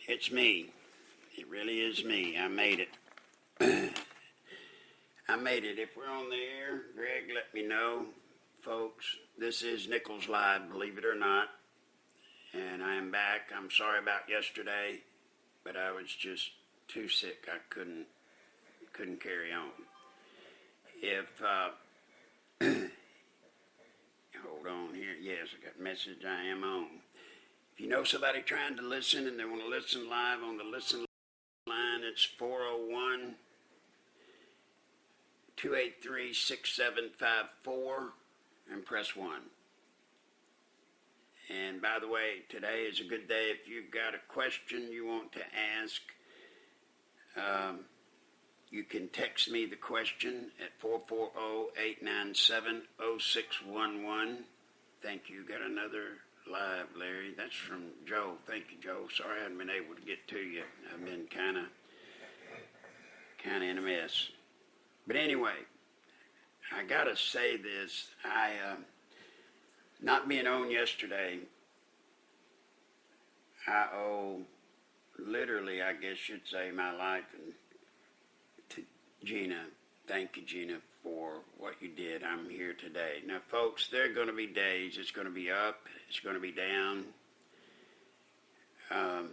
It's me. It really is me. I made it. I made it. If we're on the air, Greg, let me know. Folks, this is Nichols Live, believe it or not. And I am back. I'm sorry about yesterday, but I was just too sick. I couldn't carry on. If, hold on here. Yes, I got a message. I am on. If you know somebody trying to listen and they want to listen live on the listen line, it's 401-283-6754 and press 1. And by the way, today is a good day if you've got a question you want to ask. You can text me the question at 440-897-0611. Thank you. Got another live, Larry. That's from Joe. Thank you, Joe. Sorry I haven't been able to get to you. I've been kind of in a mess. But anyway, I got to say this. Not being on yesterday, I owe literally, I guess you'd say, my life to Gina. Thank you, Gina, for what you did. I'm here today. Now, folks, there are going to be days. It's going to be up. It's going to be down. I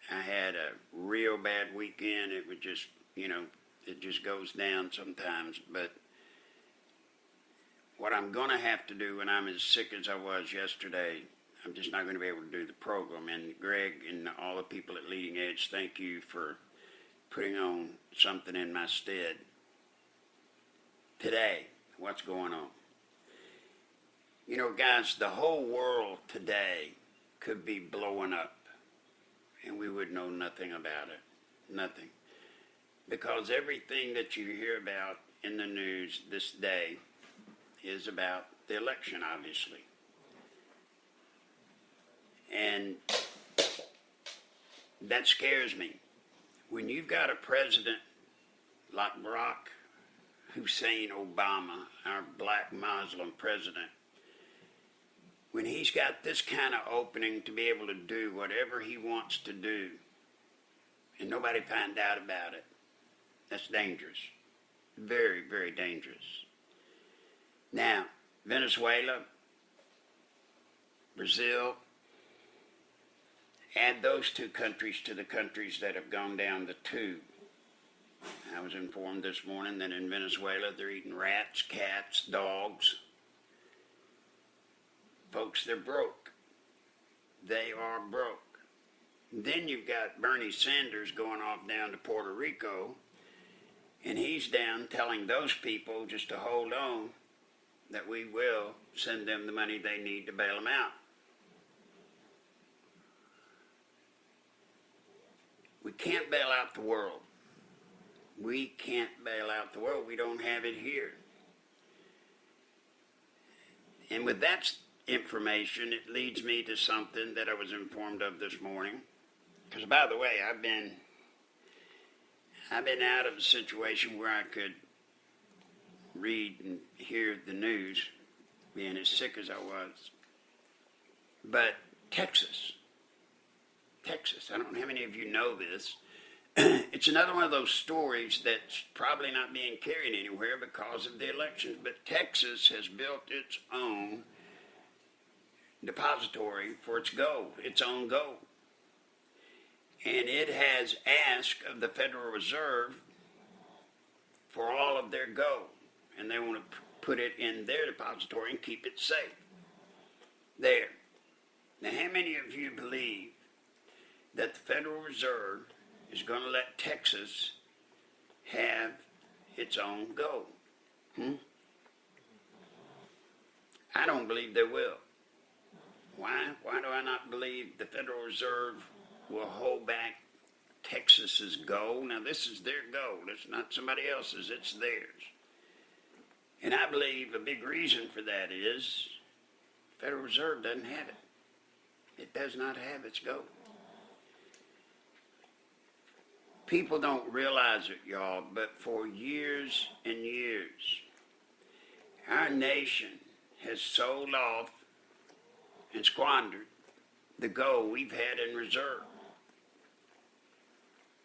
had a real bad weekend. It was just, it just goes down sometimes. But what I'm going to have to do when I'm as sick as I was yesterday, I'm just not going to be able to do the program. And Greg and all the people at Leading Edge, thank you for putting on something in my stead. Today, what's going on? Guys, the whole world today could be blowing up, and we would know nothing about it. Nothing. Because everything that you hear about in the news this day is about the election, obviously. And that scares me. When you've got a president like Barack Hussein Obama, our black Muslim president, when he's got this kind of opening to be able to do whatever he wants to do, and nobody find out about it, that's dangerous. Very, very dangerous. Now, Venezuela, Brazil, add those two countries to the countries that have gone down the tube. I was informed this morning that in Venezuela they're eating rats, cats, dogs. Folks, they're broke. They are broke. Then you've got Bernie Sanders going off down to Puerto Rico, and he's down telling those people just to hold on, that we will send them the money they need to bail them out. We can't bail out the world. We can't bail out the world. We don't have it here. And with that information, it leads me to something that I was informed of this morning. Because, by the way, I've been out of a situation where I could read and hear the news, being as sick as I was. But Texas, I don't know how many of you know this. It's another one of those stories that's probably not being carried anywhere because of the elections. But Texas has built its own depository for its gold, its own gold. And it has asked of the Federal Reserve for all of their gold. And they want to put it in their depository and keep it safe. There. Now, how many of you believe that the Federal Reserve is going to let Texas have its own gold? I don't believe they will. Why? Why do I not believe the Federal Reserve will hold back Texas's gold? Now, this is their gold. It's not somebody else's. It's theirs. And I believe a big reason for that is the Federal Reserve doesn't have it. It does not have its gold. People don't realize it, y'all, but for years and years, our nation has sold off and squandered the gold we've had in reserve.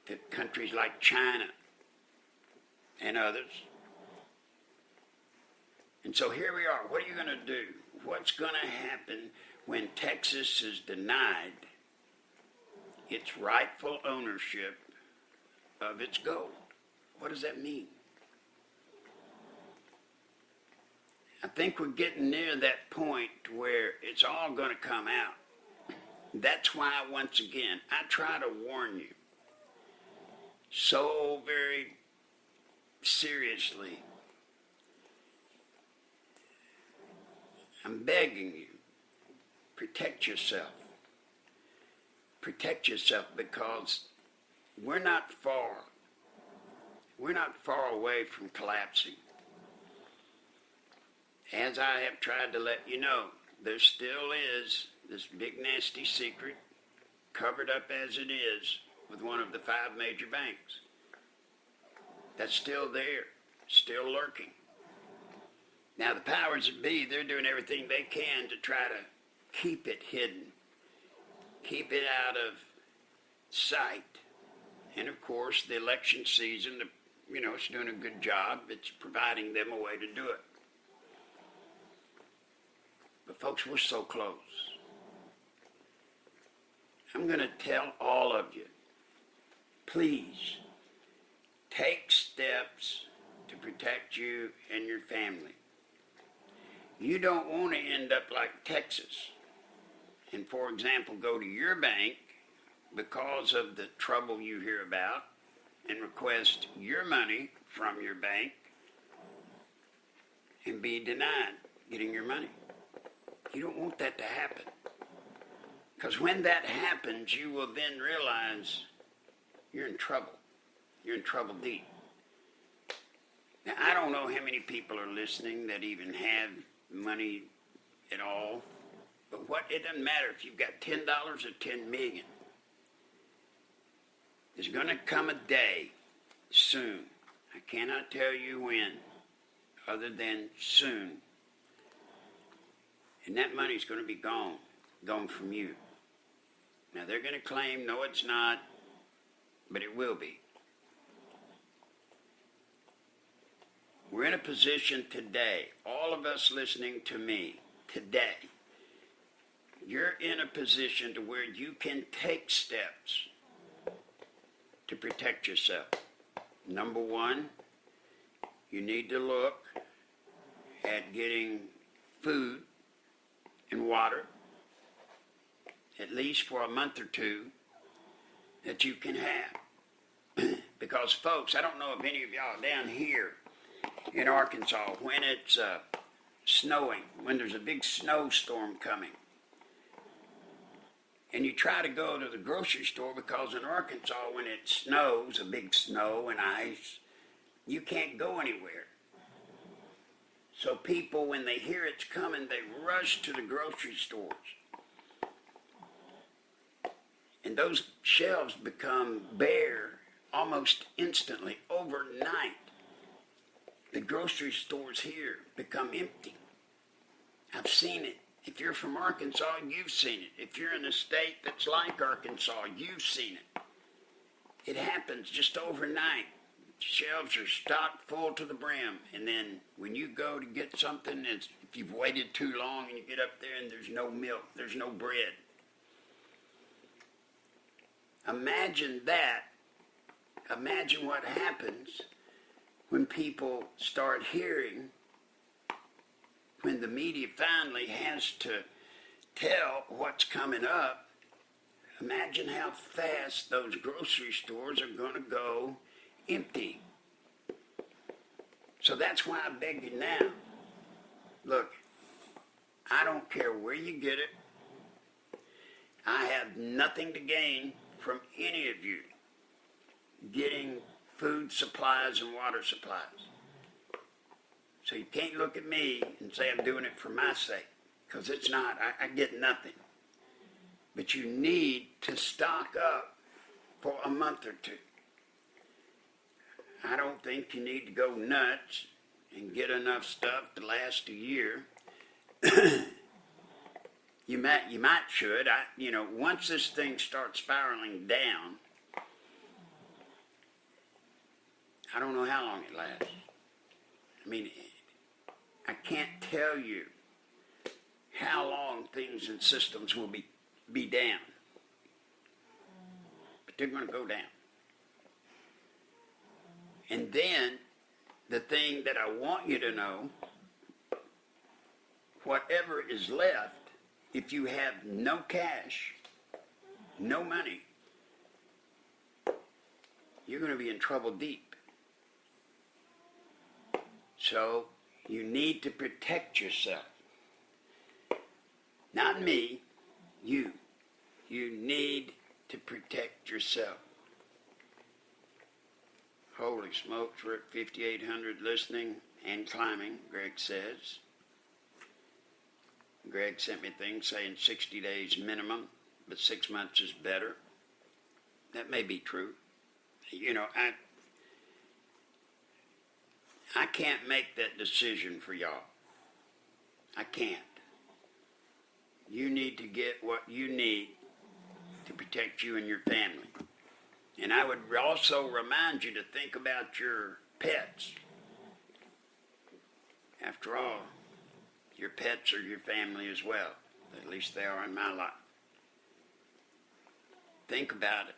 to countries like China and others. And so here we are. What are you going to do? What's going to happen when Texas is denied its rightful ownership of its gold? What does that mean? I think we're getting near that point where it's all going to come out. That's why, once again, I try to warn you so very seriously. I'm begging you, protect yourself. Protect yourself, because we're not far away from collapsing. As I have tried to let you know, there still is this big nasty secret, covered up as it is, with one of the 5 major banks. That's still there, still lurking. Now the powers that be, they're doing everything they can to try to keep it hidden, keep it out of sight. And of course, the election season, it's doing a good job. It's providing them a way to do it. But folks, we're so close. I'm going to tell all of you, please take steps to protect you and your family. You don't want to end up like Texas and, for example, go to your bank because of the trouble you hear about and request your money from your bank and be denied getting your money. You don't want that to happen. Because when that happens, you will then realize you're in trouble. You're in trouble deep. Now, I don't know how many people are listening that even have money at all, but it doesn't matter if you've got $10 or 10 million. There's going to come a day soon. I cannot tell you when, other than soon. And that money's going to be gone from you. Now they're going to claim, no, it's not, but it will be. We're in a position today, all of us listening to me today, you're in a position to where you can take steps to protect yourself. Number one, you need to look at getting food and water, at least for a month or two, that you can have. Because folks, I don't know if any of y'all down here in Arkansas, when it's snowing, when there's a big snowstorm coming, and you try to go to the grocery store, because in Arkansas, when it snows, a big snow and ice, you can't go anywhere. So people, when they hear it's coming, they rush to the grocery stores. And those shelves become bare almost instantly, overnight. The grocery stores here become empty. I've seen it. If you're from Arkansas, you've seen it. If you're in a state that's like Arkansas, you've seen it. It happens just overnight. Shelves are stocked full to the brim, and then when you go to get something, if you've waited too long and you get up there and there's no milk, there's no bread. Imagine that. Imagine what happens when people start hearing, when the media finally has to tell what's coming up. Imagine how fast those grocery stores are going to go empty. So that's why I beg you now. Look, I don't care where you get it. I have nothing to gain from any of you getting food supplies and water supplies. So you can't look at me and say I'm doing it for my sake, because it's not. I get nothing. But you need to stock up for a month or two. I don't think you need to go nuts and get enough stuff to last a year. You should. Once this thing starts spiraling down, I don't know how long it lasts. I mean, I can't tell you how long things and systems will be down. But they're going to go down. And then, the thing that I want you to know, whatever is left, if you have no cash, no money, you're going to be in trouble deep. So, you need to protect yourself. Not me, you. You need to protect yourself. Holy smokes, we're at 5,800 listening and climbing, Greg says. Greg sent me things saying 60 days minimum, but 6 months is better. That may be true. You know, I can't make that decision for y'all. I can't. You need to get what you need to protect you and your family. And I would also remind you to think about your pets. After all, your pets are your family as well. At least they are in my life. Think about it.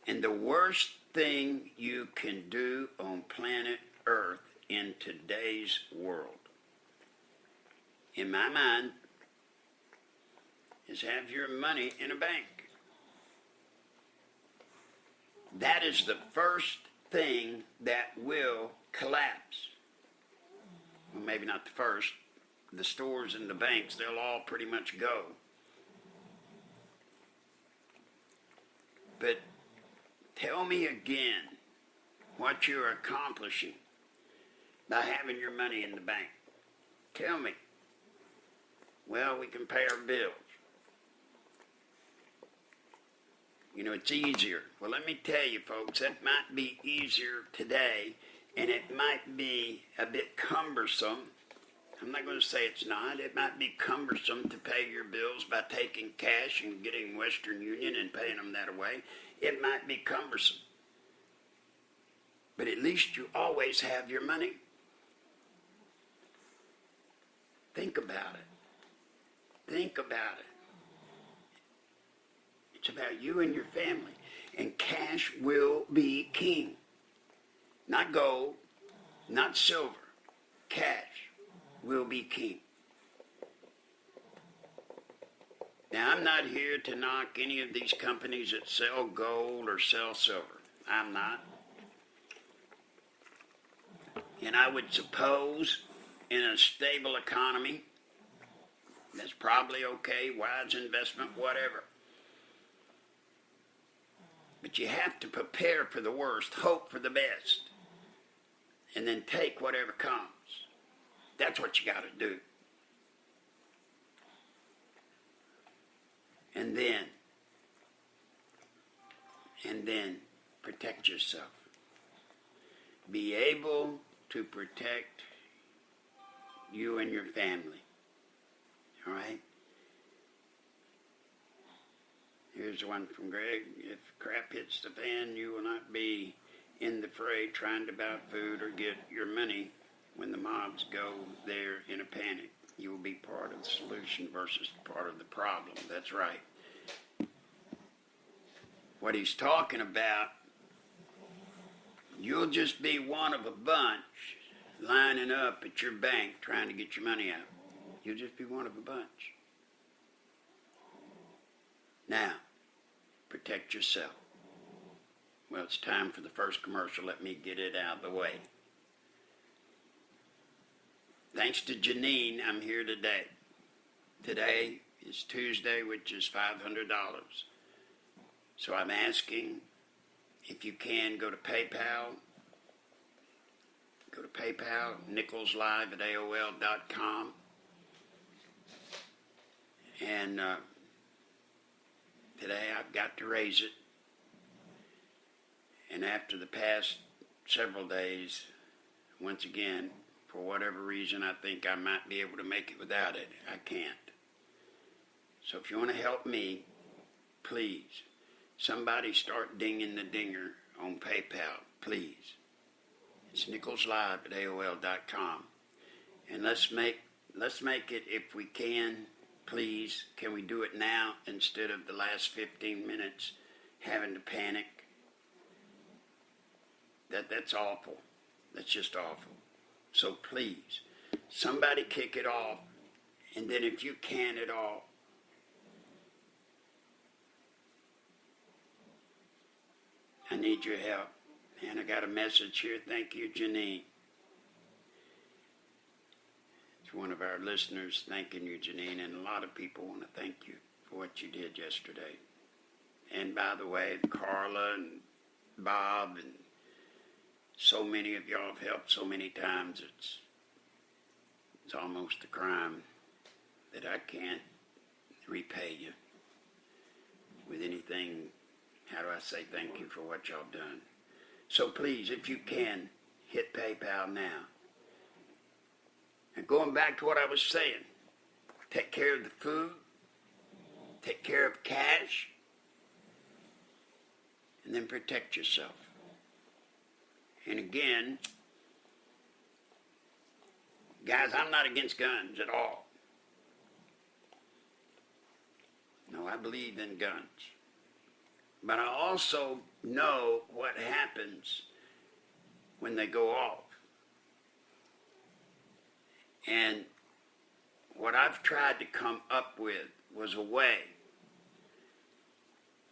And the worst thing you can do on planet Earth in today's world, in my mind, is have your money in a bank. That is the first thing that will collapse. Well, maybe not the first. The stores and the banks, they'll all pretty much go. But tell me again what you're accomplishing by having your money in the bank. Tell me. Well, we can pay our bills. You know, it's easier. Well, let me tell you, folks, that might be easier today, and it might be a bit cumbersome. I'm not going to say it's not. It might be cumbersome to pay your bills by taking cash and getting Western Union and paying them that way. It might be cumbersome. But at least you always have your money. Think about it. Think about it. It's about you and your family. And cash will be king. Not gold, not silver. Cash will be king. Now, I'm not here to knock any of these companies that sell gold or sell silver. I'm not. And I would suppose in a stable economy, that's probably okay, wise investment, whatever. But you have to prepare for the worst, hope for the best, and then take whatever comes. That's what you got to do. And then protect yourself. Be able to protect you and your family. All right? Here's one from Greg. If crap hits the fan, you will not be in the fray trying to buy food or get your money when the mobs go there in a panic. You will be part of the solution versus part of the problem. That's right. What he's talking about, you'll just be one of a bunch lining up at your bank trying to get your money out. You'll just be one of a bunch. Now, protect yourself. Well, it's time for the first commercial. Let me get it out of the way. Thanks to Janine, I'm here today. Today is Tuesday, which is $500. So I'm asking if you can go to PayPal. Go to PayPal, Nichols live at AOL.com. And today I've got to raise it. And after the past several days, once again, for whatever reason, I think I might be able to make it without it. I can't. So if you want to help me, please, somebody start dinging the dinger on PayPal. please. It's nicholslive@aol.com. And let's make it, if we can, please, can we do it now instead of the last 15 minutes having to panic? That's awful. That's just awful. So please, somebody kick it off, and then if you can at all, I need your help. And I got a message here. Thank you, Janine. It's one of our listeners thanking you, Janine, and a lot of people want to thank you for what you did yesterday. And by the way, Carla and Bob and so many of y'all have helped so many times. It's almost a crime that I can't repay you with anything. How do I say thank you for what y'all done? So please, if you can, hit PayPal now. And going back to what I was saying, take care of the food, take care of cash, and then protect yourself. And again, guys, I'm not against guns at all. No, I believe in guns. But I also know what happens when they go off. And what I've tried to come up with was a way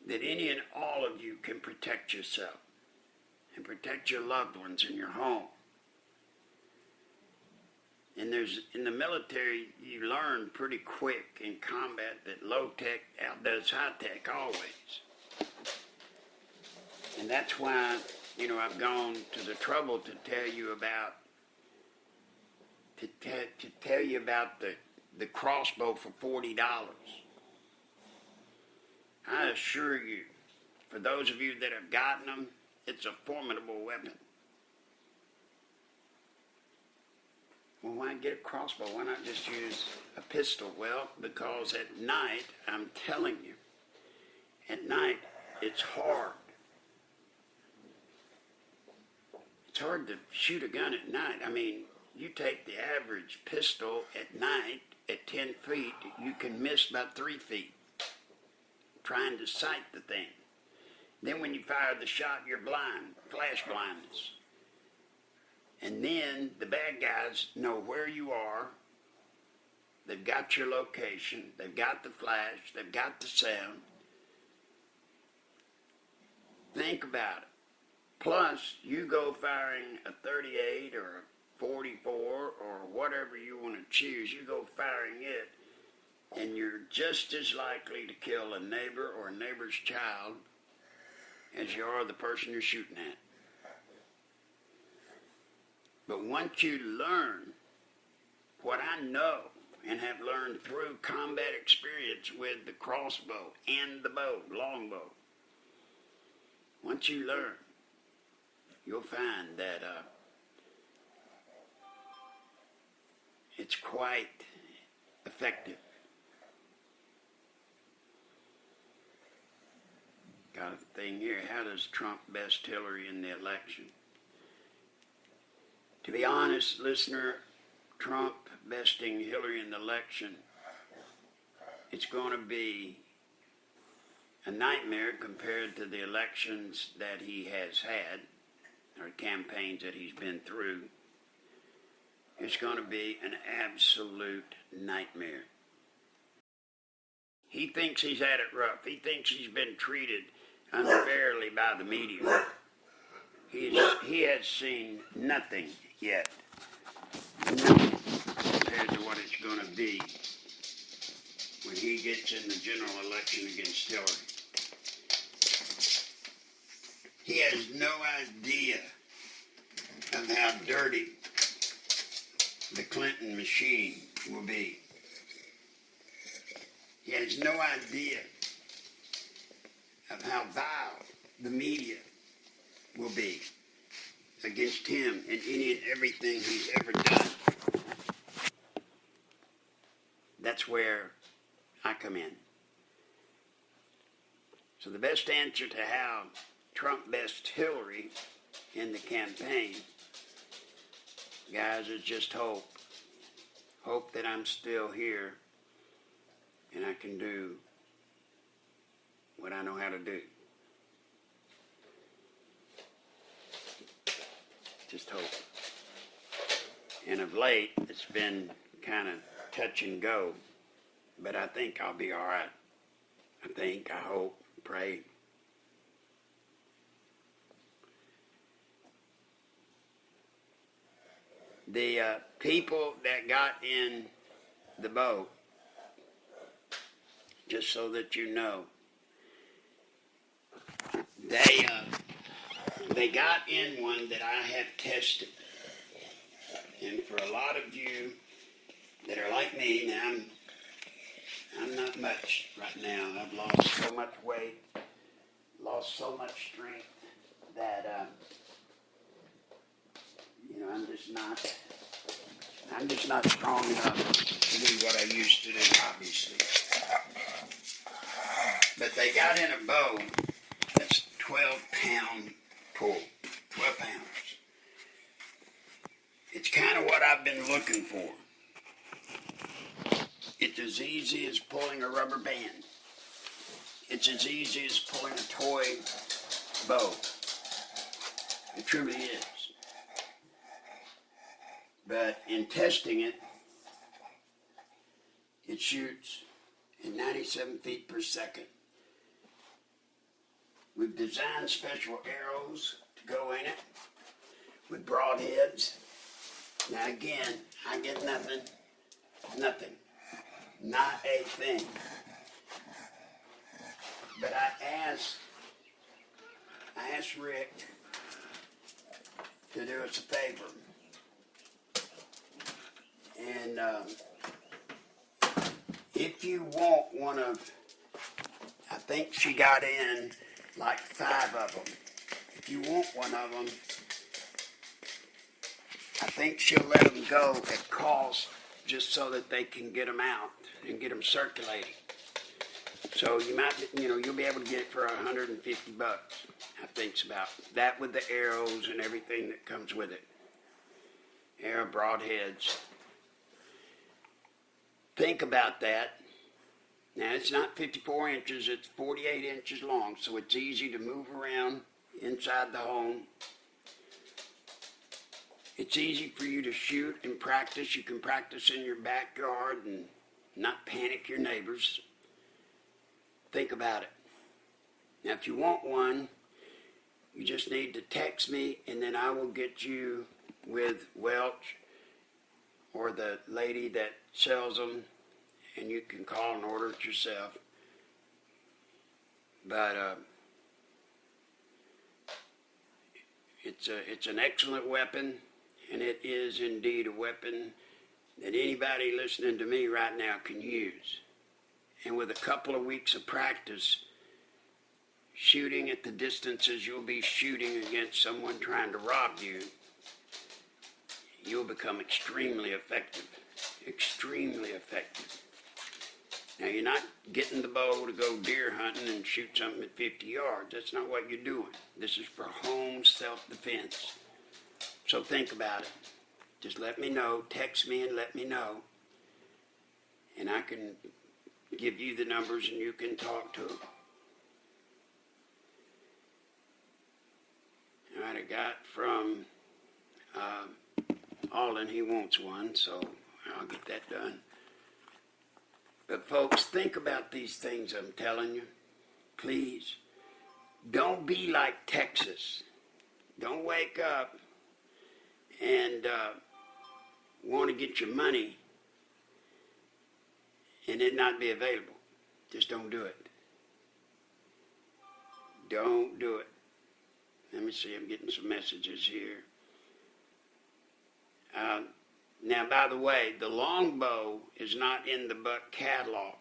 that any and all of you can protect yourself and protect your loved ones in your home. And in the military, you learn pretty quick in combat that low tech outdoes high tech always. And that's why, I've gone to the trouble to tell you about the crossbow for $40. I assure you, for those of you that have gotten them, it's a formidable weapon. Well, why get a crossbow? Why not just use a pistol? Well, because at night, I'm telling you, at night, it's hard. It's hard to shoot a gun at night. I mean, you take the average pistol at night at 10 feet, you can miss about 3 feet trying to sight the thing. Then when you fire the shot, you're blind, flash blindness. And then the bad guys know where you are. They've got your location. They've got the flash. They've got the sound. Think about it. Plus, you go firing a 38 or a 44 or whatever you want to choose. You go firing it, and you're just as likely to kill a neighbor or a neighbor's child as you are the person you're shooting at. But once you learn what I know and have learned through combat experience with the crossbow and the bow, longbow, once you learn, you'll find that it's quite effective. Got a thing here. How does Trump best Hillary in the election? To be honest, listener, Trump besting Hillary in the election, it's going to be a nightmare compared to the elections that he has had, or campaigns that he's been through. It's going to be an absolute nightmare. He thinks he's had it rough. He thinks he's been treated unfairly by the media. He has seen nothing yet. Nothing compared to what it's going to be when he gets in the general election against Hillary. He has no idea of how dirty the Clinton machine will be. He has no idea of how vile the media will be against him and any and everything he's ever done. That's where I come in. So the best answer to how Trump bests Hillary in the campaign. Guys, it's just hope. Hope that I'm still here and I can do what I know how to do. Just hope. And of late, it's been kind of touch and go, but I think I'll be all right. I hope, pray. The people that got in the boat, just so that you know, they got in one that I have tested. And for a lot of you that are like me, now I'm not much right now. I've lost so much weight, lost so much strength that I'm just not strong enough to do what I used to do, obviously. But they got in a boat that's 12-pound pull, 12 pounds. It's kind of what I've been looking for. It's as easy as pulling a rubber band. It's as easy as pulling a toy boat. It truly is. But in testing it, it shoots at 97 feet per second. We've designed special arrows to go in it with broadheads. Now again, I get nothing, not a thing. But I asked Rick to do us a favor. And if you want one of, I think she got in like 5 of them. If you want one of them, I think she'll let them go at cost just so that they can get them out and get them circulating. So you might, you'll be able to get it for $150. I think's about that with the arrows and everything that comes with it. Arrow broadheads. Think about that. Now it's not 54 inches, it's 48 inches long, so it's easy to move around inside the home. It's easy for you to shoot and practice. You can practice in your backyard and not panic your neighbors. Think about it. Now if you want one, you just need to text me and then I will get you with Welch or the lady that sells them, and you can call and order it yourself. But it's an excellent weapon, and it is indeed a weapon that anybody listening to me right now can use. And with a couple of weeks of practice, shooting at the distances you'll be shooting against someone trying to rob you, you'll become extremely effective. Extremely effective. Now you're not getting the bow to go deer hunting and shoot something at 50 yards. That's not what you're doing. This is for home self-defense. So think about it. Just let me know. Text me and let me know. And I can give you the numbers and you can talk to them. All right, I got from Alden, he wants one, so I'll get that done. But folks, think about these things I'm telling you. Please, don't be like Texas. Don't wake up and want to get your money and it not be available. Just don't do it. Don't do it. Let me see, I'm getting some messages here. Now, by the way, the longbow is not in the Buck catalog.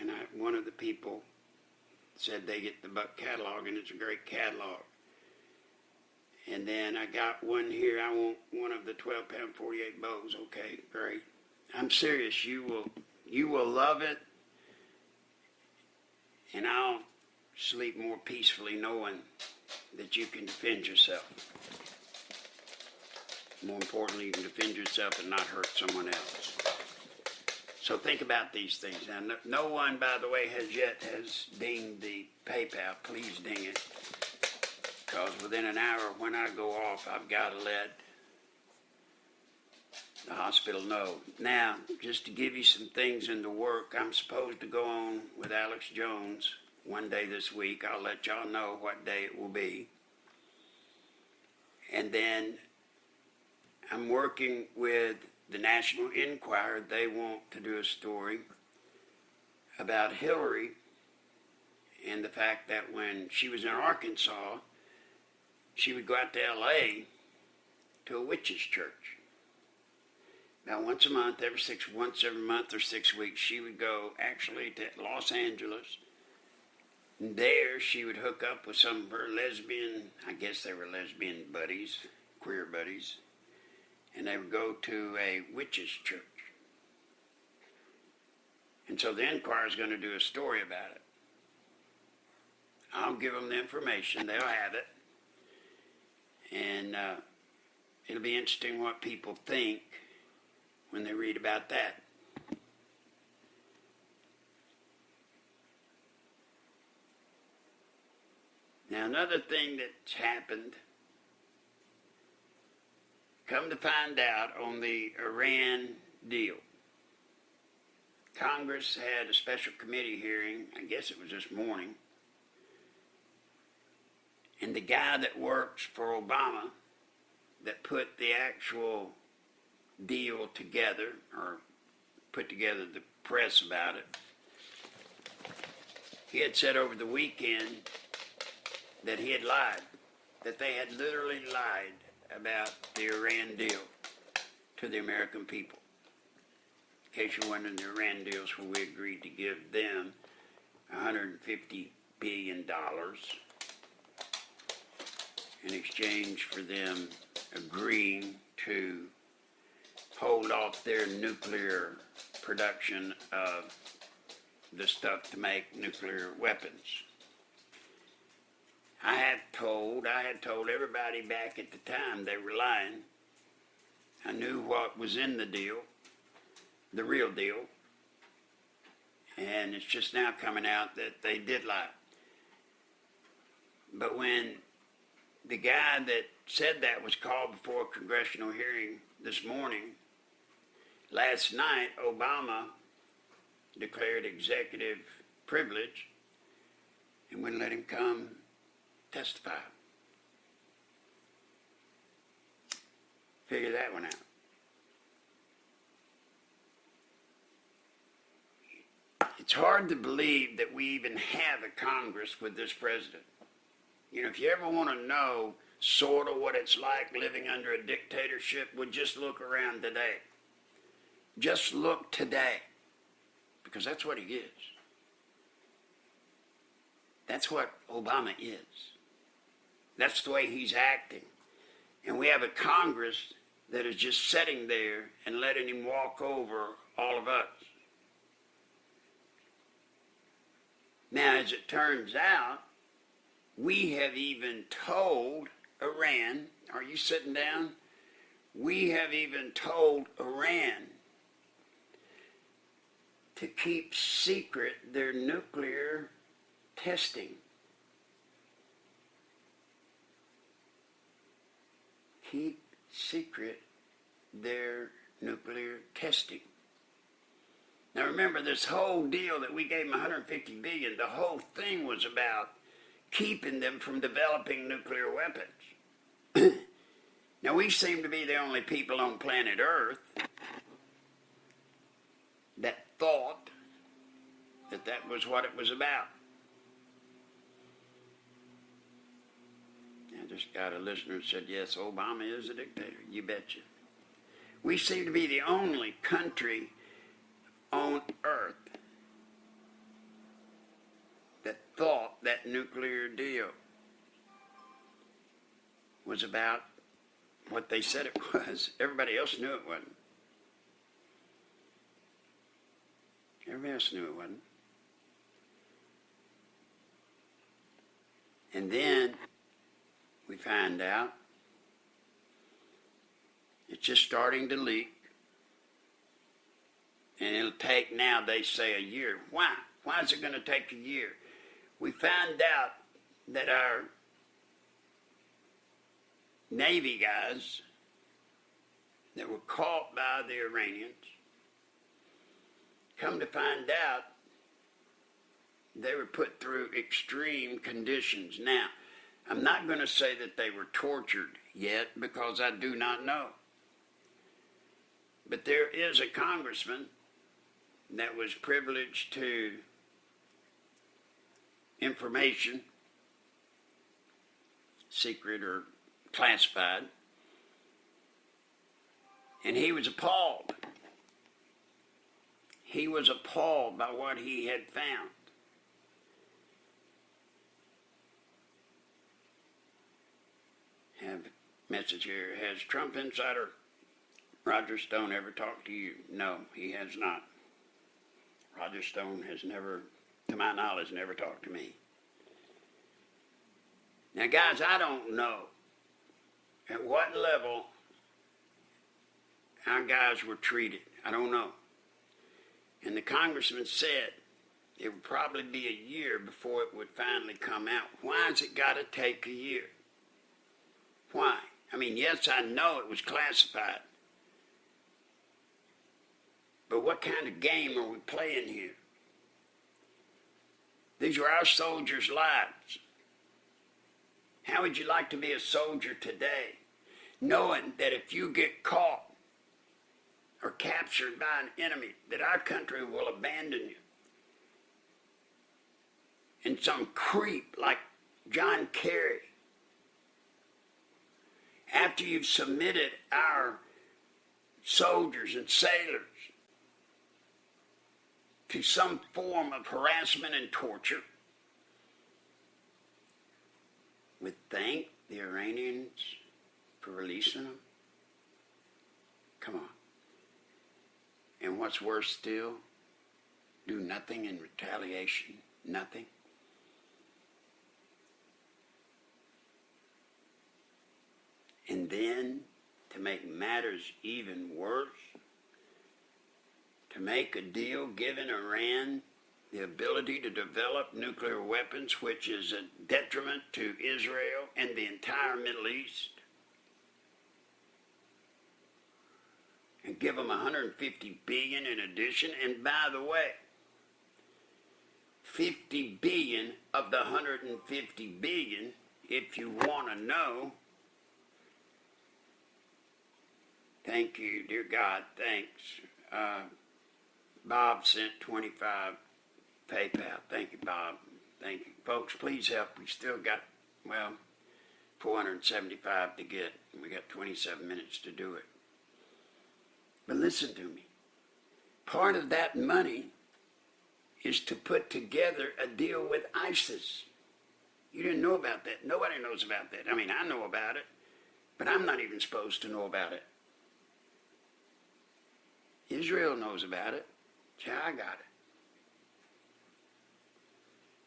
And one of the people said they get the Buck catalog, and it's a great catalog. And then I got one here. I want one of the 12-pound 48 bows. Okay, great. I'm serious. You will love it. And I'll sleep more peacefully knowing that you can defend yourself. More importantly, you can defend yourself and not hurt someone else. So think about these things. Now, no one, by the way, has dinged the PayPal. Please ding it. Because within an hour when I go off, I've got to let the hospital know. Now, just to give you some things in the work, I'm supposed to go on with Alex Jones one day this week. I'll let y'all know what day it will be. And then I'm working with the National Enquirer. They want to do a story about Hillary and the fact that when she was in Arkansas, she would go out to L.A. to a witch's church. About once a month, once every month or 6 weeks, she would go actually to Los Angeles. And there she would hook up with some of her lesbian, I guess they were lesbian buddies, queer buddies, and they would go to a witch's church. And so the Enquirer is going to do a story about it. I'll give them the information. They'll have it. And it'll be interesting what people think when they read about that. Now, another thing that's happened, come to find out on the Iran deal, Congress had a special committee hearing, I guess it was this morning, and the guy that works for Obama that put the actual deal together, or put together the press about it, he had said over the weekend that he had lied, that they had literally lied about the Iran deal to the American people. In case you're wondering, the Iran deals where we agreed to give them $150 billion in exchange for them agreeing to hold off their nuclear production of the stuff to make nuclear weapons. I had told everybody back at the time they were lying. I knew what was in the deal, the real deal, and it's just now coming out that they did lie. But when the guy that said that was called before a congressional hearing this morning, last night Obama declared executive privilege and wouldn't let him come testify. Figure that one out. It's hard to believe that we even have a Congress with this president. You know, if you ever want to know sort of what it's like living under a dictatorship, well, just look around today. Just look today. Because that's what he is. That's what Obama is. That's the way he's acting. And we have a Congress that is just sitting there and letting him walk over all of us. Now, as it turns out, we have even told Iran, are you sitting down? We have even told Iran to keep secret their nuclear testing. Keep secret their nuclear testing. Now remember, this whole deal that we gave them $150 billion, the whole thing was about keeping them from developing nuclear weapons. Now we seem to be the only people on planet Earth that thought that that was what it was about. I just got a listener who said, yes, Obama is a dictator. You betcha. We seem to be the only country on Earth that thought that nuclear deal was about what they said it was. Everybody else knew it wasn't. Everybody else knew it wasn't. And then we find out it's just starting to leak. And it'll take now, they say, a year. Why? Why is it going to take a year? We found out that our Navy guys that were caught by the Iranians, come to find out they were put through extreme conditions. Now, I'm not going to say that they were tortured yet because I do not know. But there is a congressman that was privileged to information, secret or classified, and he was appalled. He was appalled by what he had found. Have a message here. Has Trump insider Roger Stone ever talked to you? No, he has not. Roger Stone has never, to my knowledge, never talked to me. Now, guys, I don't know at what level our guys were treated. I don't know. And the congressman said it would probably be a year before it would finally come out. Why has it got to take a year? Why? I mean, yes, I know it was classified. But what kind of game are we playing here? These were our soldiers' lives. How would you like to be a soldier today, knowing that if you get caught or captured by an enemy, that our country will abandon you? And some creep like John Kerry, after you've submitted our soldiers and sailors to some form of harassment and torture, would thank the Iranians for releasing them? Come on. And what's worse still, do nothing in retaliation, nothing. And then, to make matters even worse, to make a deal giving Iran the ability to develop nuclear weapons, which is a detriment to Israel and the entire Middle East, and give them $150 billion in addition. And by the way, $50 billion of the $150 billion, if you want to know. Thank you, dear God, thanks. Bob sent 25 PayPal. Thank you, Bob. Thank you. Folks, please help. We still got, 475 to get. We got 27 minutes to do it. But listen to me. Part of that money is to put together a deal with ISIS. You didn't know about that. Nobody knows about that. I mean, I know about it, but I'm not even supposed to know about it. Israel knows about it. So I got it.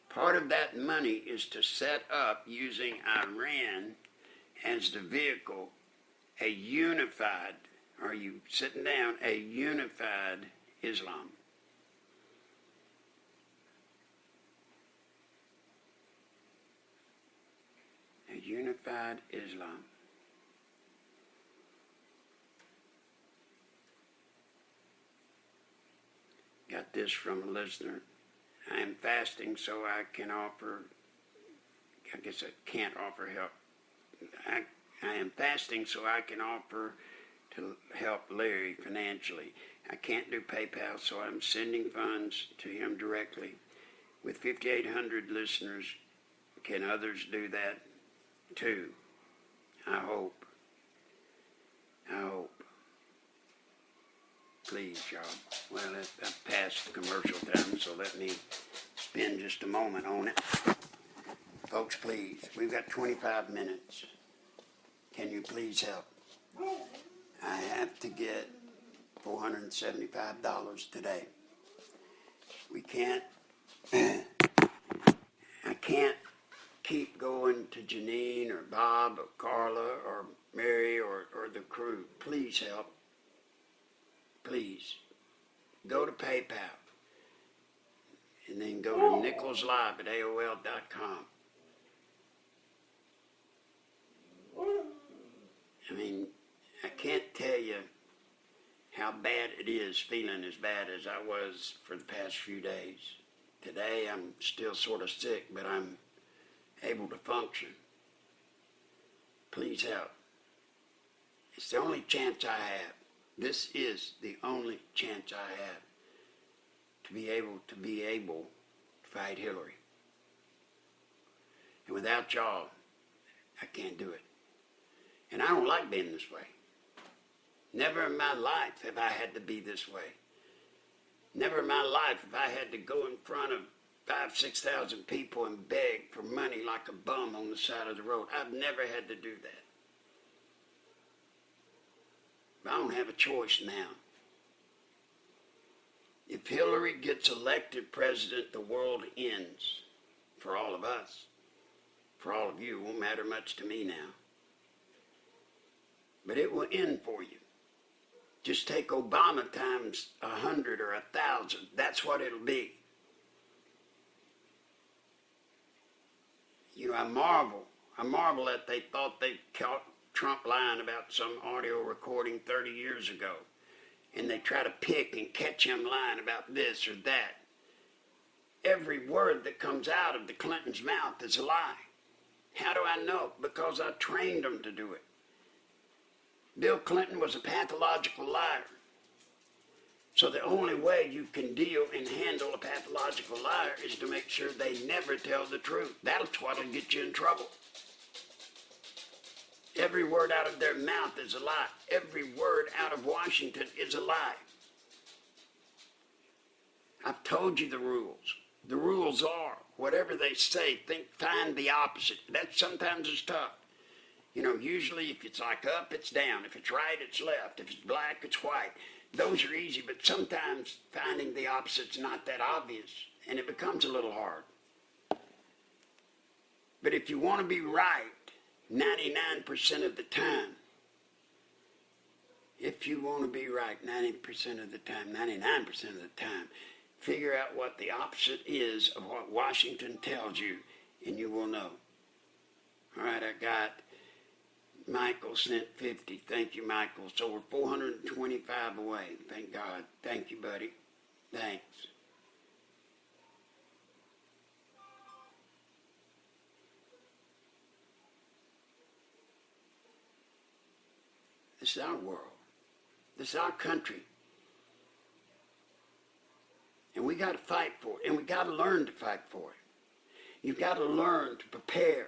Part of that money is to set up, using Iran as the vehicle, a unified, are you sitting down, a unified Islam. A unified Islam. Got this from a listener. I am fasting so I can offer, I guess I can't offer help. I am fasting so I can offer to help Larry financially. I can't do PayPal, so I'm sending funds to him directly. With 5,800 listeners, can others do that too? I hope. Please, y'all. Well, I've passed the commercial time, so let me spend just a moment on it. Folks, please, we've got 25 minutes. Can you please help? I have to get $475 today. We can't, I can't keep going to Janine or Bob or Carla or Mary or the crew, please help. Please. Go to PayPal. And then go to Nichols Live at AOL.com. I mean, I can't tell you how bad it is feeling as bad as I was for the past few days. Today I'm still sort of sick, but I'm able to function. Please help. It's the only chance I have. This is the only chance I have to be able to fight Hillary. And without y'all, I can't do it. And I don't like being this way. Never in my life have I had to be this way. Never in my life have I had to go in front of 5,000, 6,000 people and beg for money like a bum on the side of the road. I've never had to do that. But I don't have a choice now. If Hillary gets elected president, the world ends for all of us. For all of you, it won't matter much to me now. But it will end for you. Just take Obama times 100 or 1,000. That's what it'll be. You know, I marvel that they thought they caught Trump lying about some audio recording 30 years ago. And they try to pick and catch him lying about this or that. Every word that comes out of the Clintons' mouth is a lie. How do I know? Because I trained them to do it. Bill Clinton was a pathological liar. So the only way you can deal and handle a pathological liar is to make sure they never tell the truth. That's what'll get you in trouble. Every word out of their mouth is a lie. Every word out of Washington is a lie. I've told you the rules. The rules are, whatever they say, find the opposite. That sometimes is tough. You know, usually if it's like up, it's down. If it's right, it's left. If it's black, it's white. Those are easy, but sometimes finding the opposite's not that obvious, and it becomes a little hard. But if you want to be right 99% of the time, if you want to be right 90% of the time, 99% of the time, figure out what the opposite is of what Washington tells you, and you will know. All right, I got Michael sent 50. Thank you, Michael. So we're 425 away. Thank God. Thank you, buddy. Thanks. This is our world. This is our country. And we got to fight for it. And we got to learn to fight for it. You've got to learn to prepare.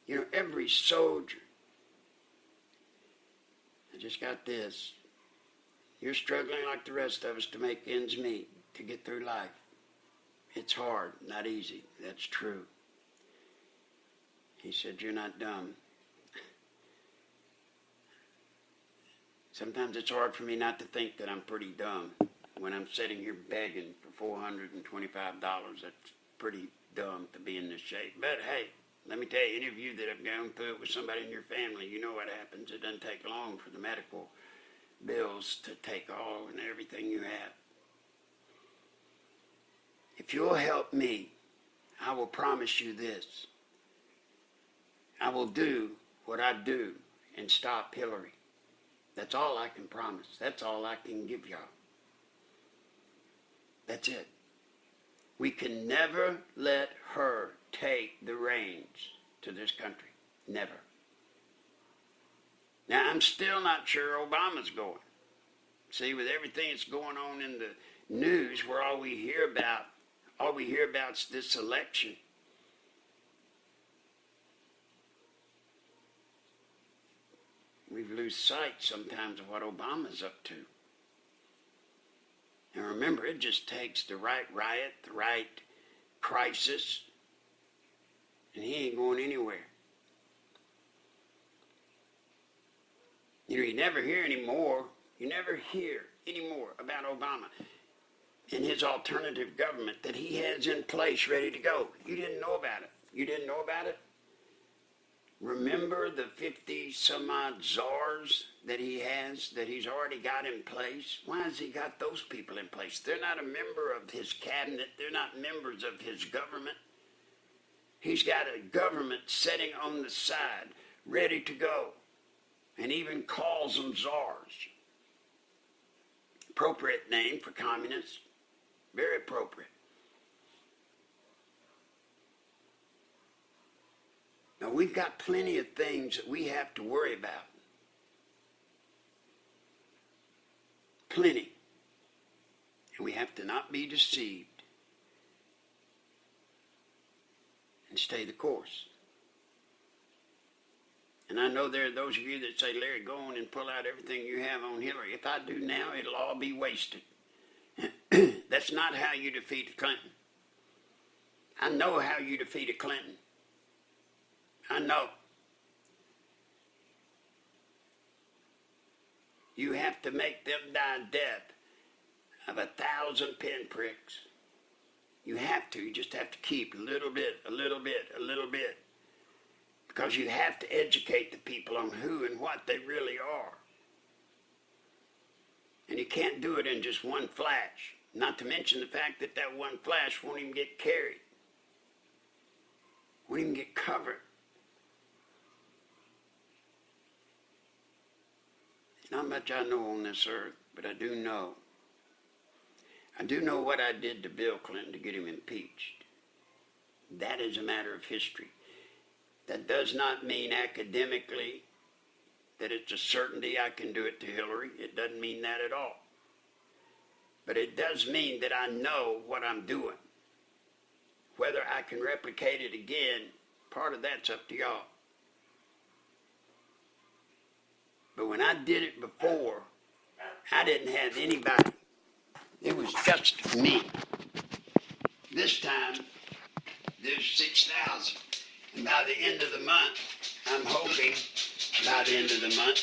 You know, every soldier, I just got this. You're struggling like the rest of us to make ends meet, to get through life. It's hard, not easy. That's true. He said, you're not dumb. Sometimes it's hard for me not to think that I'm pretty dumb when I'm sitting here begging for $425. That's pretty dumb to be in this shape. But hey, let me tell you, any of you that have gone through it with somebody in your family, you know what happens. It doesn't take long for the medical bills to take all and everything you have. If you'll help me, I will promise you this. I will do what I do and stop Hillary. That's all I can promise. That's all I can give y'all. That's it. We can never let her take the reins to this country. Never. Now, I'm still not sure Obama's going. See, with everything that's going on in the news, where all we hear about is this election. We lose sight sometimes of what Obama's up to. And remember, it just takes the right riot, the right crisis, and he ain't going anywhere. You know, you never hear any more about Obama. in his alternative government that he has in place ready to go. You didn't know about it. You didn't know about it? Remember the 50 some odd czars that he has, that he's already got in place? Why has he got those people in place? They're not a member of his cabinet. They're not members of his government. He's got a government sitting on the side, ready to go, and even calls them czars. Appropriate name for communists. Very appropriate. Now, we've got plenty of things that we have to worry about. Plenty. And we have to not be deceived and stay the course. And I know there are those of you that say, Larry, go on and pull out everything you have on Hillary. If I do now, it'll all be wasted. That's not how you defeat Clinton. I know how you defeat a Clinton. I know. You have to make them die death of 1,000 pinpricks. You have to. You just have to keep a little bit, a little bit, a little bit. Because you have to educate the people on who and what they really are. And you can't do it in just one flash. Not to mention the fact that that one flash won't even get carried. Won't even get covered. Not much I know on this earth, but I do know. I do know what I did to Bill Clinton to get him impeached. That is a matter of history. That does not mean academically that it's a certainty I can do it to Hillary. It doesn't mean that at all. But it does mean that I know what I'm doing. Whether I can replicate it again, part of that's up to y'all. But when I did it before, I didn't have anybody. It was just me. This time, there's 6,000. And by the end of the month, I'm hoping by the end of the month,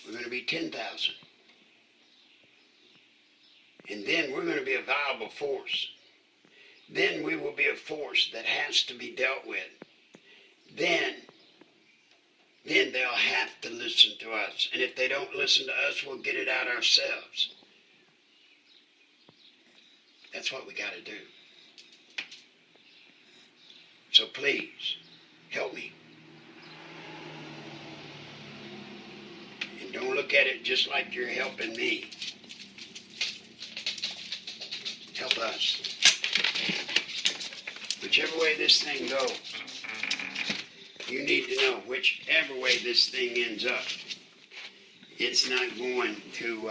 we're going to be 10,000. And then we're going to be a viable force. Then we will be a force that has to be dealt with. Then they'll have to listen to us. And if they don't listen to us, we'll get it out ourselves. That's what we got to do. So please, help me. And don't look at it just like you're helping me. Help us. Whichever way this thing goes, you need to know whichever way this thing ends up, it's not going to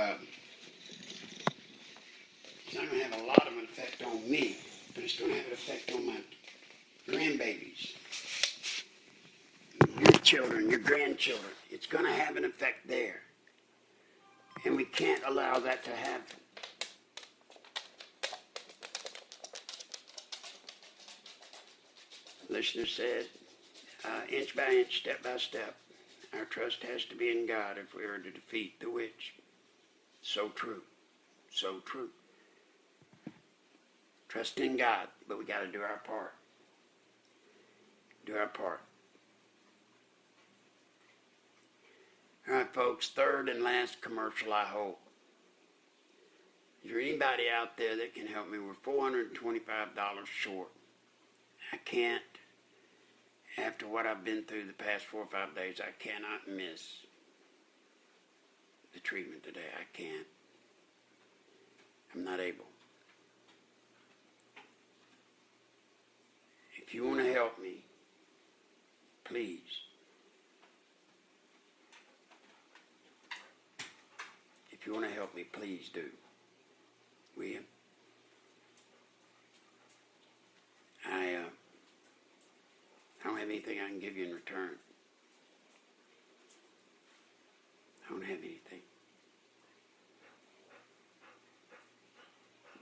have a lot of an effect on me, but it's going to have an effect on my grandbabies, your children, your grandchildren. It's going to have an effect there. And we can't allow that to happen. The listener said, inch by inch, step by step, our trust has to be in God if we are to defeat the witch. So true. So true. Trust in God, but we got to do our part. Do our part. All right, folks, third and last commercial, I hope. Is there anybody out there that can help me? We're $425 short. I can't. After what I've been through the past 4 or 5 days, I cannot miss the treatment today. I can't. I'm not able. If you want to help me, please. If you want to help me, please do. Will you? I don't have anything I can give you in return. I don't have anything.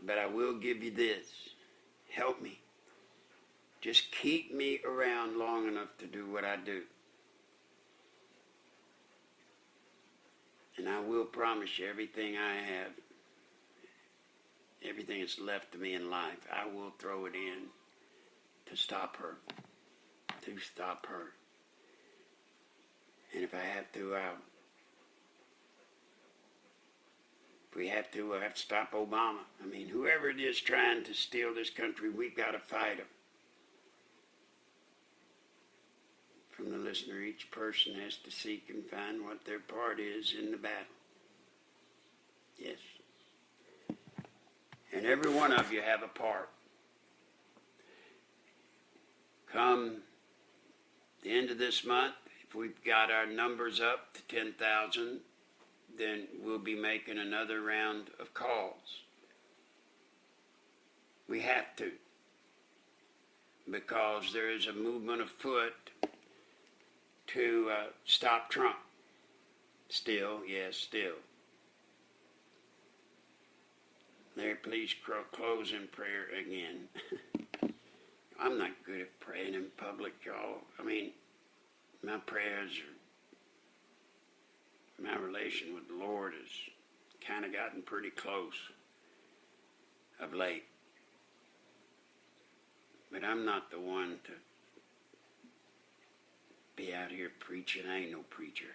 But I will give you this. Help me. Just keep me around long enough to do what I do. And I will promise you everything I have everything that's left to me in life, I will throw it in to stop her. To stop her. And if I have to, if we have to, we'll have to stop Obama. I mean, whoever it is trying to steal this country, we've got to fight them. From the listener, each person has to seek and find what their part is in the battle. Yes. And every one of you have a part. Come the end of this month, if we've got our numbers up to 10,000, then we'll be making another round of calls. We have to, because there is a movement afoot to stop Trump. Still, yes, still. Larry, please close in prayer again. I'm not good at praying in public, y'all. I mean, my prayers are, my relation with the Lord has kind of gotten pretty close of late. But I'm not the one to be out here preaching. I ain't no preacher.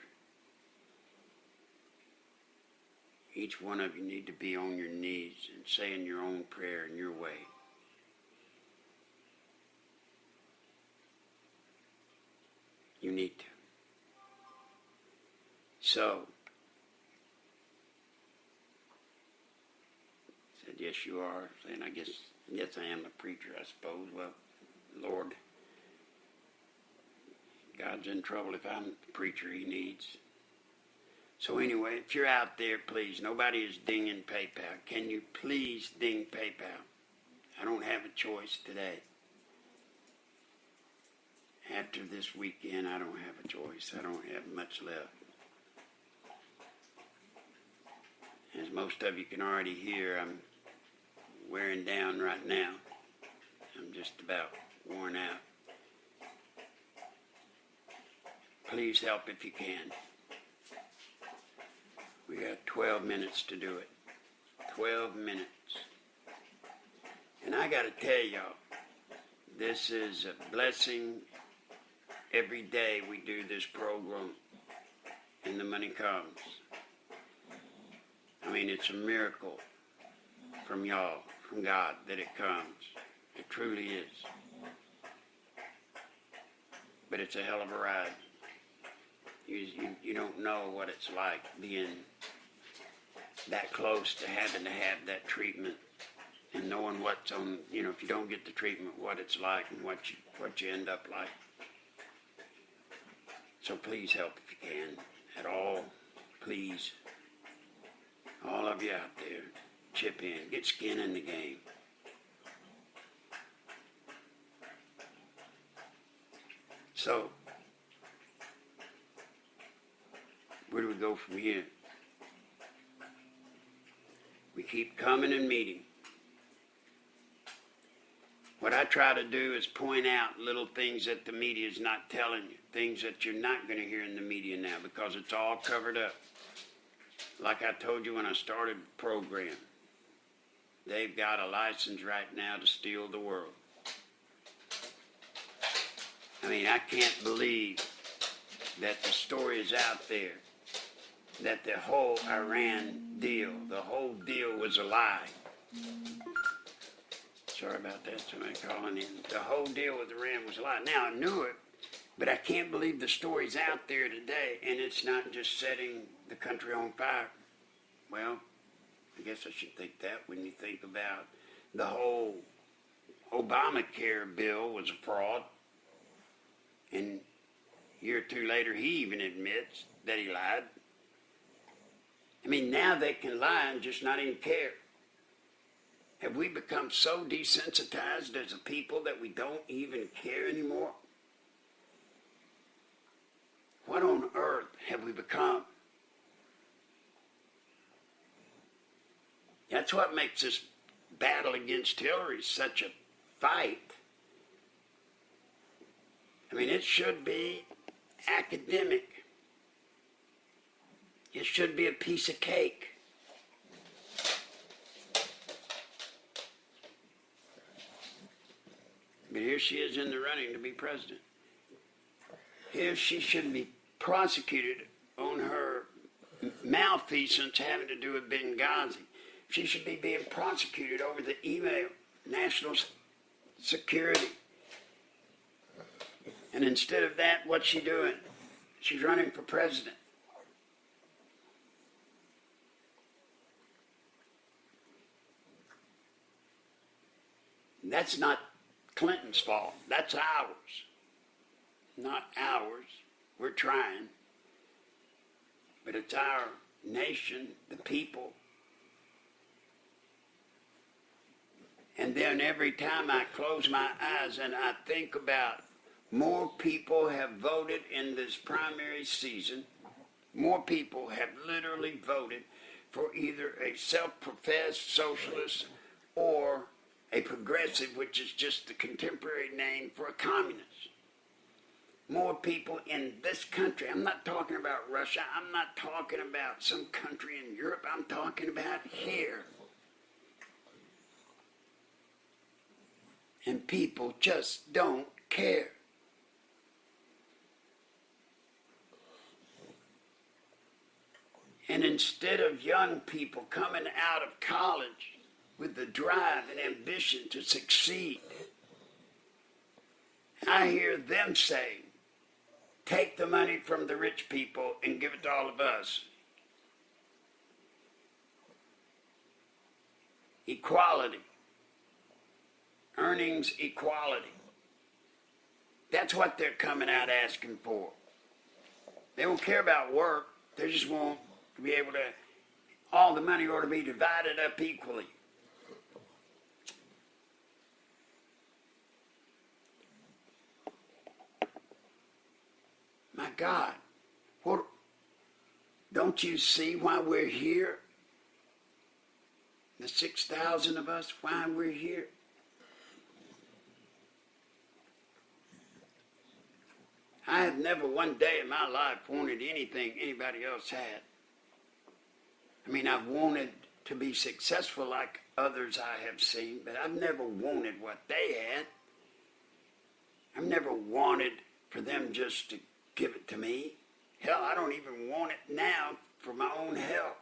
Each one of you need to be on your knees and saying your own prayer in your way. You need to. So, said, yes, you are. Saying, yes, I am a preacher, I suppose. Well, Lord, God's in trouble if I'm the preacher he needs. So anyway, if you're out there, please, nobody is dinging PayPal. Can you please ding PayPal? I don't have a choice today. After this weekend, I don't have a choice. I don't have much left. As most of you can already hear, I'm wearing down right now. I'm just about worn out. Please help if you can. We got 12 minutes to do it. 12 minutes. And I got to tell y'all, this is a blessing. Every day we do this program and the money comes. I mean, it's a miracle from y'all, from God, that it comes. It truly is. But it's a hell of a ride. You don't know what it's like being that close to having to have that treatment and knowing what's on, if you don't get the treatment, what it's like and what you end up like. So please help if you can at all. Please. All of you out there, chip in. Get skin in the game. So, where do we go from here? We keep coming and meeting. What I try to do is point out little things that the media is not telling you, things that you're not going to hear in the media now because it's all covered up. Like I told you when I started the program, they've got a license right now to steal the world. I mean, I can't believe that the story is out there, that the whole Iran deal, the whole deal was a lie. Sorry about that, somebody calling in. The whole deal with Iran was a lie. Now, I knew it, but I can't believe the story's out there today, and it's not just setting the country on fire. Well, I guess I should think that when you think about the whole Obamacare bill was a fraud, and a year or two later, he even admits that he lied. I mean, now they can lie and just not even care. Have we become so desensitized as a people that we don't even care anymore? What on earth have we become? That's what makes this battle against Hillary such a fight. I mean, it should be academic. It should be a piece of cake. But here she is in the running to be president. Here she shouldn't be prosecuted on her malfeasance having to do with Benghazi. She should be being prosecuted over the email, national security. And instead of that, what's she doing? She's running for president. That's not Clinton's fault. That's ours. Not ours. We're trying. But it's our nation, the people. And then every time I close my eyes and I think about more people have voted in this primary season, more people have literally voted for either a self-professed socialist or a progressive, which is just the contemporary name for a communist. More people in this country, I'm not talking about Russia, I'm not talking about some country in Europe, I'm talking about here. And people just don't care. And instead of young people coming out of college with the drive and ambition to succeed, I hear them say, take the money from the rich people and give it to all of us. Equality. Earnings equality. That's what they're coming out asking for. They don't care about work. They just want to be able to, all the money ought to be divided up equally. My God, what, don't you see why we're here? The 6,000 of us, why we're here? I have never one day in my life wanted anything anybody else had. I mean, I've wanted to be successful like others I have seen, but I've never wanted what they had. I've never wanted for them just to give it to me. Hell, I don't even want it now for my own health.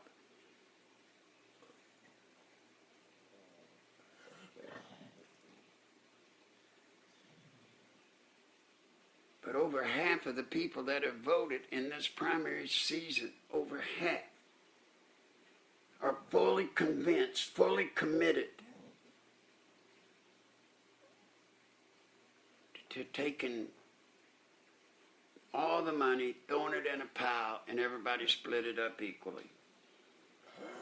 But over half of the people that have voted in this primary season, over half, are fully convinced, fully committed to taking all the money, throwing it in a pile, and everybody split it up equally.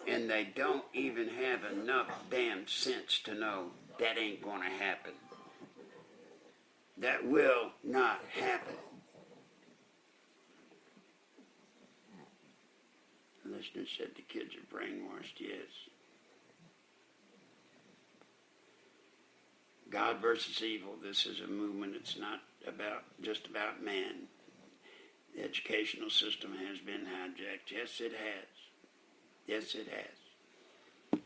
And they don't even have enough damn sense to know that ain't going to happen. That will not happen. The listener said the kids are brainwashed. Yes. God versus evil. This is a movement. It's not just about man. The educational system has been hijacked. Yes, it has. Yes, it has.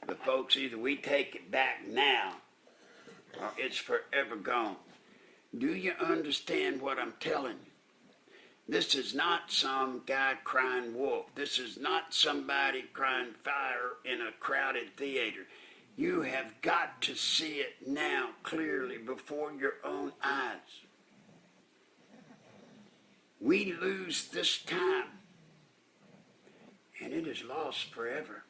But folks, either we take it back now or it's forever gone. Do you understand what I'm telling you? This is not some guy crying wolf. This is not somebody crying fire in a crowded theater. You have got to see it now clearly before your own eyes. We lose this time, and it is lost forever.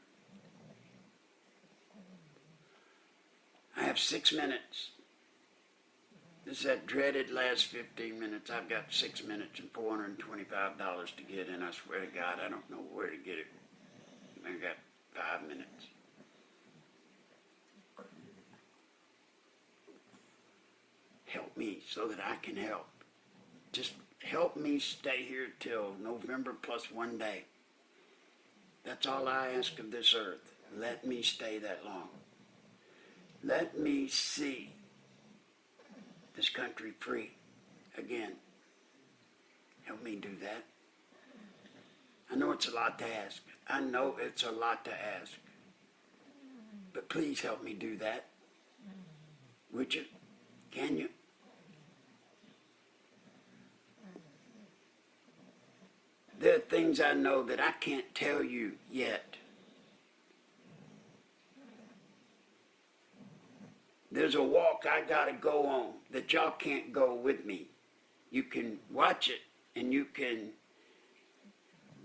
I have 6 minutes. This is that dreaded last 15 minutes. I've got 6 minutes and $425 to get, and I swear to God, I don't know where to get it. I've got 5 minutes. Help me so that I can help. Just help me stay here till November plus 1 day. That's all I ask of this earth. Let me stay that long. Let me see this country free again. Help me do that. I know it's a lot to ask. I know it's a lot to ask. But please help me do that. Would you? Can you? There are things I know that I can't tell you yet. There's a walk I gotta go on that y'all can't go with me. You can watch it and you can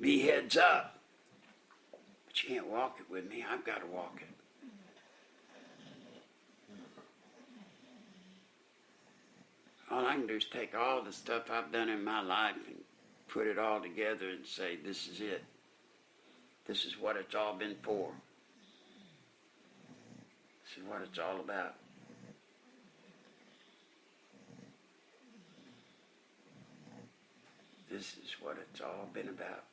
be heads up, but you can't walk it with me. I've got to walk it. All I can do is take all the stuff I've done in my life and put it all together and say, this is it. This is what it's all been for. This is what it's all about. This is what it's all been about.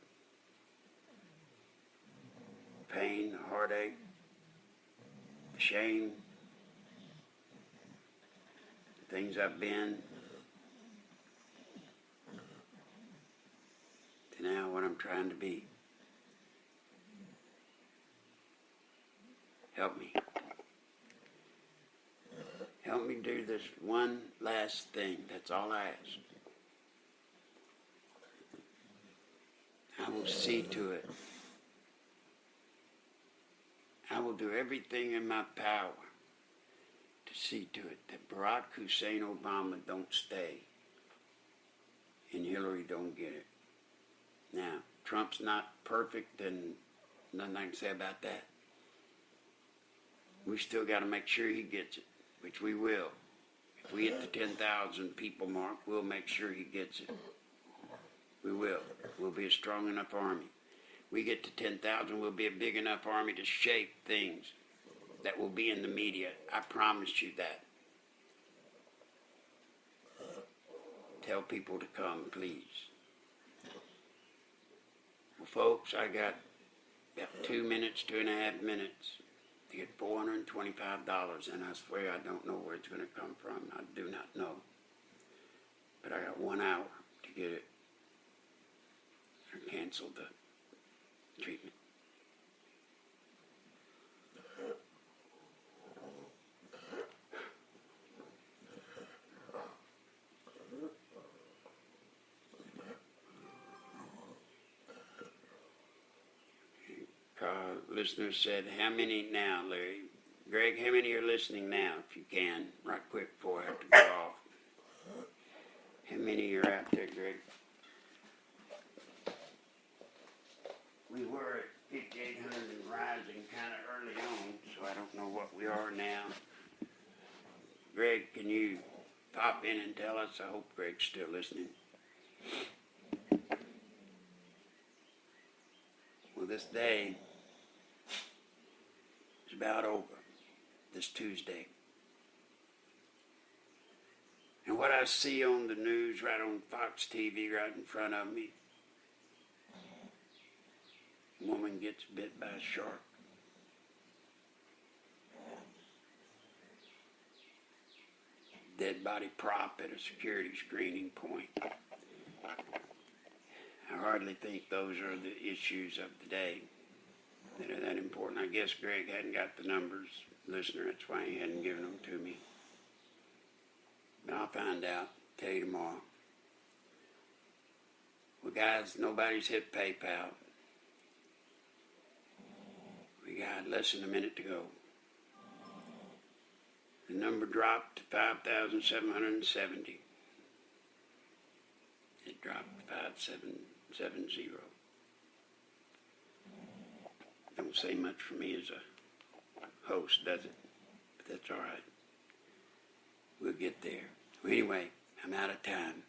Pain, the heartache, the shame, the things I've been, to now what I'm trying to be. Help me. Help me do this one last thing. That's all I ask. I will see to it. I will do everything in my power to see to it that Barack Hussein Obama don't stay and Hillary don't get it. Now, Trump's not perfect and nothing I can say about that. We still got to make sure he gets it, which we will. If we hit the 10,000 people mark, we'll make sure he gets it. We will. We'll be a strong enough army. We get to 10,000, we'll be a big enough army to shape things that will be in the media. I promise you that. Tell people to come, please. Well, folks, I got about 2 minutes, 2.5 minutes to get $425, and I swear I don't know where it's going to come from. I do not know. But I got 1 hour to get it. Or cancel the treatment. Listener said, how many now, Larry? Greg, how many are listening now, if you can, right quick before I have to go off? How many are out there, Greg? We were at 5,800 and rising kind of early on, so I don't know what we are now. Greg, can you pop in and tell us? I hope Greg's still listening. Well, this day is about over, this Tuesday. And what I see on the news, right on Fox TV, right in front of me, a woman gets bit by a shark. Dead body prop at a security screening point. I hardly think those are the issues of the day that are that important. I guess Greg hadn't got the numbers, listener, that's why he hadn't given them to me. But I'll find out, tell you tomorrow. Well, guys, nobody's hit PayPal. We got less than a minute to go. The number dropped to 5,770. It dropped to 5,770. Don't say much for me as a host, does it? But that's all right. We'll get there. Well, anyway, I'm out of time.